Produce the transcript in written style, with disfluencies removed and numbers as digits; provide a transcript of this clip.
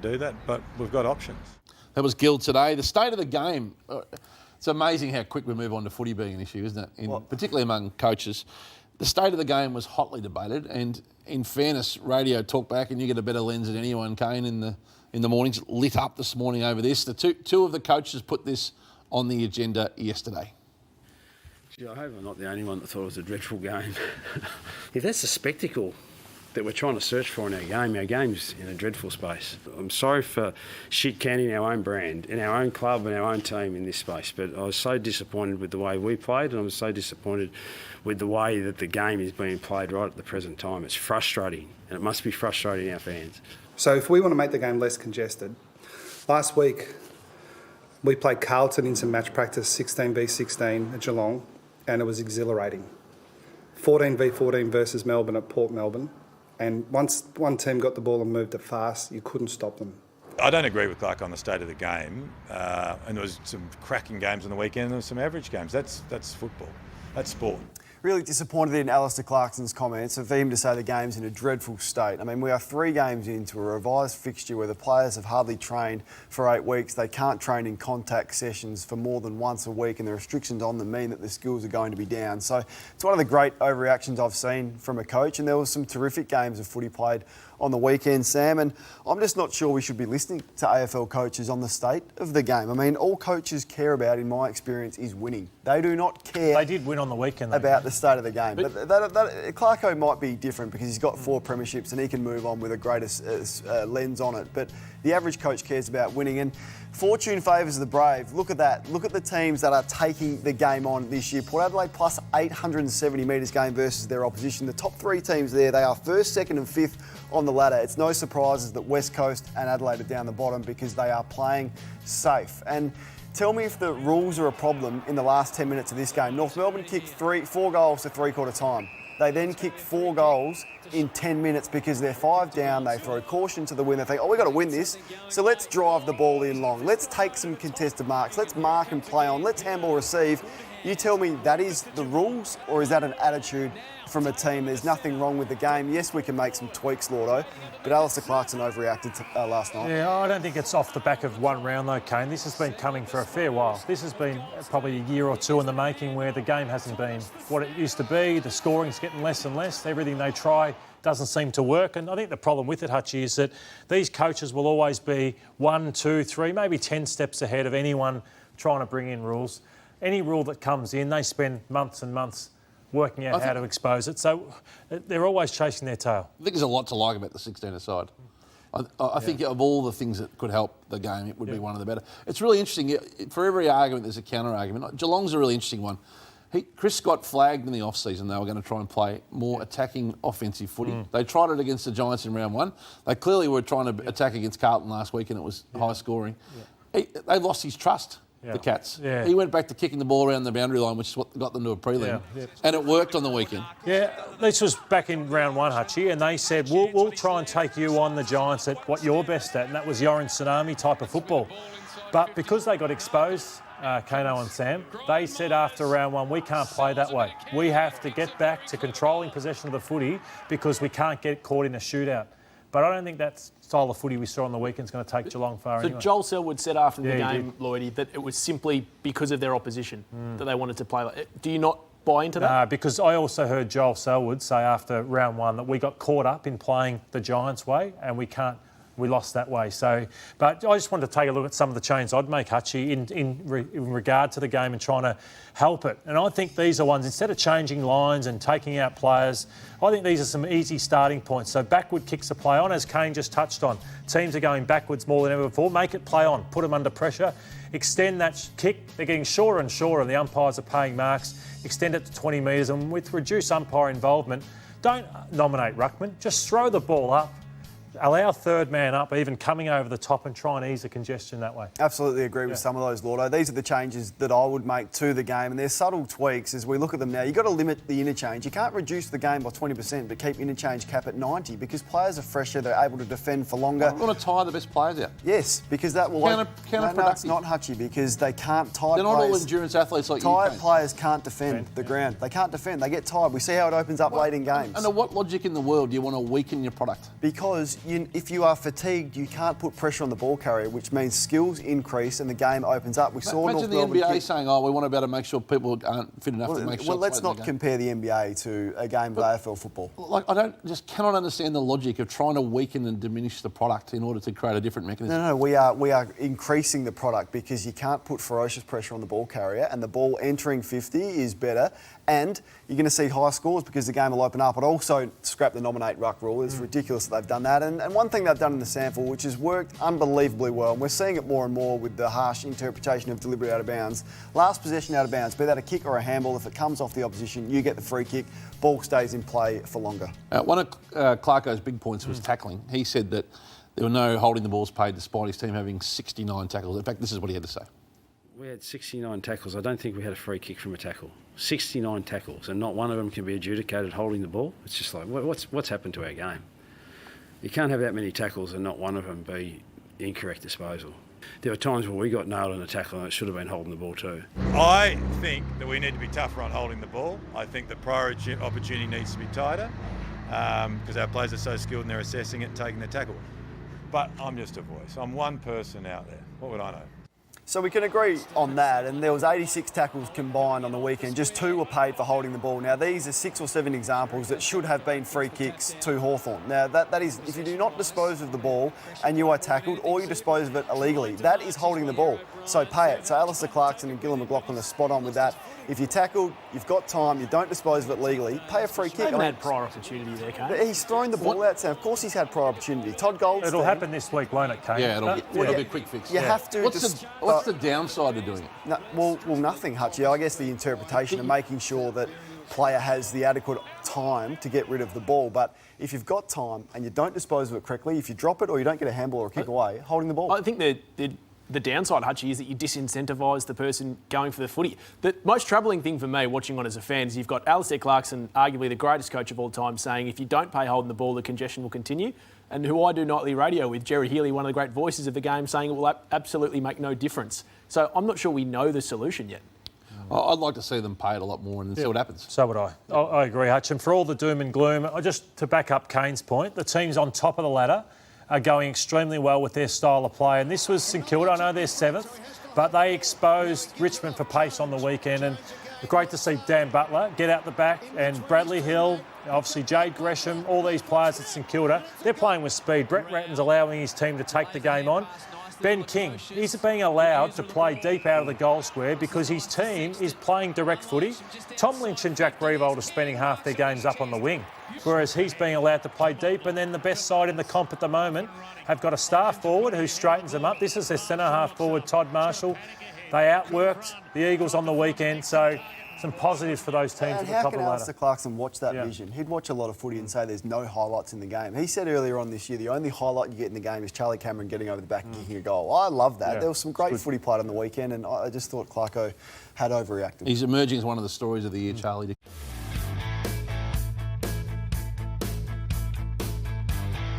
do that, but we've got options. That was Gill today. The state of the game. It's amazing how quick we move on to footy being an issue, isn't it? Particularly among coaches. The state of the game was hotly debated, and in fairness, radio talk back, and you get a better lens than anyone, Kane, in the mornings. Lit up this morning over this. The two of the coaches put this on the agenda yesterday. Gee, I hope I'm not the only one that thought it was a dreadful game. If that's the spectacle that we're trying to search for in our game's in a dreadful space. I'm sorry for shit-canning our own brand, in our own club and our own team in this space, but I was so disappointed with the way we played, and I was so disappointed with the way that the game is being played right at the present time. It's frustrating, and it must be frustrating our fans. So if we want to make the game less congested, last week we played Carlton in some match practice, 16v16 at Geelong, and it was exhilarating. 14v14 versus Melbourne at Port Melbourne. And once one team got the ball and moved it fast, you couldn't stop them. I don't agree with Clark on the state of the game. And there was some cracking games on the weekend and there was some average games. That's football. That's sport. Really disappointed in Alistair Clarkson's comments for him to say the game's in a dreadful state. I mean, we are 3 games into a revised fixture where the players have hardly trained for 8 weeks. They can't train in contact sessions for more than once a week, and the restrictions on them mean that the skills are going to be down. So it's one of the great overreactions I've seen from a coach, and there was some terrific games of footy played on the weekend, Sam, and I'm just not sure we should be listening to AFL coaches on the state of the game. I mean, all coaches care about, in my experience, is winning. They do not care. They did win on the weekend, though, about the state of the game. But Clarko might be different because he's got 4 premierships and he can move on with a greater lens on it. But the average coach cares about winning, and fortune favours the brave. Look at that. Look at the teams that are taking the game on this year. Port Adelaide plus 870 metres game versus their opposition. The top 3 teams there, they are 1st, 2nd and 5th on the ladder. It's no surprises that West Coast and Adelaide are down the bottom because they are playing safe. And tell me if the rules are a problem in the last 10 minutes of this game. North Melbourne kicked 4 goals to three-quarter time. They then kicked 4 goals in 10 minutes because they're 5 down. They throw caution to the wind. They think, we've got to win this, so let's drive the ball in long. Let's take some contested marks. Let's mark and play on. Let's handball receive. You tell me that is the rules, or is that an attitude from a team? There's nothing wrong with the game. Yes, we can make some tweaks, Lordo, but Alistair Clarkson overreacted last night. Yeah, I don't think it's off the back of one round, though, Kane. This has been coming for a fair while. This has been probably a year or 2 in the making where the game hasn't been what it used to be. The scoring's getting less and less. Everything they try doesn't seem to work. And I think the problem with it, Hutchie, is that these coaches will always be 1, 2, 3, maybe 10 steps ahead of anyone trying to bring in rules. Any rule that comes in, they spend months and months working out how to expose it. So they're always chasing their tail. I think there's a lot to like about the 16-a-side. I think of all the things that could help the game, it would be one of the better. It's really interesting. For every argument, there's a counter-argument. Geelong's a really interesting one. Chris Scott flagged in the off-season they were going to try and play more attacking offensive footy. They tried it against the Giants in round 1. They clearly were trying to attack against Carlton last week and it was high scoring. They lost his trust. The Cats. Yeah. He went back to kicking the ball around the boundary line, which is what got them to a prelim. And it worked on the weekend. Yeah, this was back in round 1, Hutchie, and they said, we'll try and take you on the Giants at what you're best at, and that was Yoran Tsunami type of football. But because they got exposed, Kano and Sam, they said after round 1, we can't play that way. We have to get back to controlling possession of the footy because we can't get caught in a shootout. But I don't think that style of footy we saw on the weekend is going to take Geelong far anyway. So Joel Selwood said after the game, Lloydie, that it was simply because of their opposition that they wanted to play like it. Do you not buy into that? No, because I also heard Joel Selwood say after round 1 that we got caught up in playing the Giants way and we lost that way. So, but I just wanted to take a look at some of the changes I'd make, Hutchie, in regard to the game and trying to help it. And I think these are ones, instead of changing lines and taking out players, I think these are some easy starting points. So backward kicks to play on, as Kane just touched on. Teams are going backwards more than ever before. Make it play on. Put them under pressure. Extend that kick. They're getting shorter and shorter and the umpires are paying marks. Extend it to 20 metres, and with reduced umpire involvement, don't nominate ruckman. Just throw the ball up. Allow third man up, even coming over the top, and try and ease the congestion that way. Absolutely agree with some of those, Lordo. These are the changes that I would make to the game, and they're subtle tweaks as we look at them now. You've got to limit the interchange. You can't reduce the game by 20%, but keep interchange cap at 90 because players are fresher, they're able to defend for longer. You want to tire the best players out? Yes, because that will... Counterproductive. No, it's not, Hutchie, because they can't tire They're not all endurance athletes like you. Tired players can't defend the ground. They can't defend. They get tired. We see how it opens up late in games. Under what logic in the world do you want to weaken your product? Because if you are fatigued, you can't put pressure on the ball carrier, which means skills increase and the game opens up. We saw Imagine the North Melbourne NBA saying, "Oh, we want to be able to make sure people aren't fit enough to make shots." Well, let's late in not the game. compare the NBA to a game of AFL football. Like, I cannot understand the logic of trying to weaken and diminish the product in order to create a different mechanism. No, we are increasing the product because you can't put ferocious pressure on the ball carrier, and the ball entering 50 is better. And you're going to see high scores because the game will open up. But also scrap the nominate ruck rule. It's ridiculous that they've done that. And one thing they've done in the sample, which has worked unbelievably well, and we're seeing it more and more with the harsh interpretation of deliberate out of bounds. Last possession out of bounds, be that a kick or a handball, if it comes off the opposition, you get the free kick. Ball stays in play for longer. One of Clarko's big points was tackling. He said that there were no holding the balls paid despite his team having 69 tackles. In fact, this is what he had to say. We had 69 tackles. I don't think we had a free kick from a tackle. 69 tackles, and not one of them can be adjudicated holding the ball. It's just like, what's happened to our game? You can't have that many tackles and not one of them be incorrect disposal. There were times where we got nailed on a tackle and it should have been holding the ball too. I think that we need to be tougher on holding the ball. I think the priority opportunity needs to be tighter because our players are so skilled and they're assessing it and taking the tackle. But I'm just a voice. I'm one person out there. What would I know? So we can agree on that, and there was 86 tackles combined on the weekend. Just 2 were paid for holding the ball. Now, these are 6 or 7 examples that should have been free kicks to Hawthorn. Now, that is, if you do not dispose of the ball and you are tackled, or you dispose of it illegally, that is holding the ball. So pay it. So Alistair Clarkson and Gillon McLachlan are spot on with that. If you're tackled, you've got time, you don't dispose of it legally, pay a free kick. They haven't had prior opportunity there, Kane. But he's thrown the ball out, Sam. Of course he's had prior opportunity. Todd Goldstein... It'll happen this week, won't it, Kane? Yeah, it'll be a quick fix. You have to... What's the downside of doing it? No, well, nothing, Hutchie. I guess the interpretation of making sure that player has the adequate time to get rid of the ball. But if you've got time and you don't dispose of it correctly, if you drop it or you don't get a handball or a kick away, holding the ball. I think the downside, Hutchie, is that you disincentivise the person going for the footy. The most troubling thing for me watching on as a fan is you've got Alistair Clarkson, arguably the greatest coach of all time, saying if you don't pay holding the ball, the congestion will continue. And who I do nightly radio with, Jerry Healy, one of the great voices of the game, saying it will absolutely make no difference. So I'm not sure we know the solution yet. I'd like to see them pay it a lot more and see what happens. So would I. I agree, Hutch. And for all the doom and gloom, just to back up Kane's point, the teams on top of the ladder are going extremely well with their style of play. And this was St Kilda. I know they're 7th, but they exposed Richmond for pace on the weekend. And great to see Dan Butler get out the back and Bradley Hill, obviously Jade Gresham, all these players at St Kilda. They're playing with speed. Brett Ratton's allowing his team to take the game on. Ben King, he's being allowed to play deep out of the goal square because his team is playing direct footy. Tom Lynch and Jack Riewoldt are spending half their games up on the wing, whereas he's being allowed to play deep. And then the best side in the comp at the moment have got a star forward who straightens them up. This is their centre-half forward, Todd Marshall. They outworked the Eagles on the weekend, so some positives for those teams at the top of the ladder. How can Alistair Clarkson watch that vision? He'd watch a lot of footy and say there's no highlights in the game. He said earlier on this year the only highlight you get in the game is Charlie Cameron getting over the back and kicking a goal. I love that. Yeah, there was some great footy played on the weekend, and I just thought Clarko had overreacted. He's emerging as one of the stories of the year, Charlie.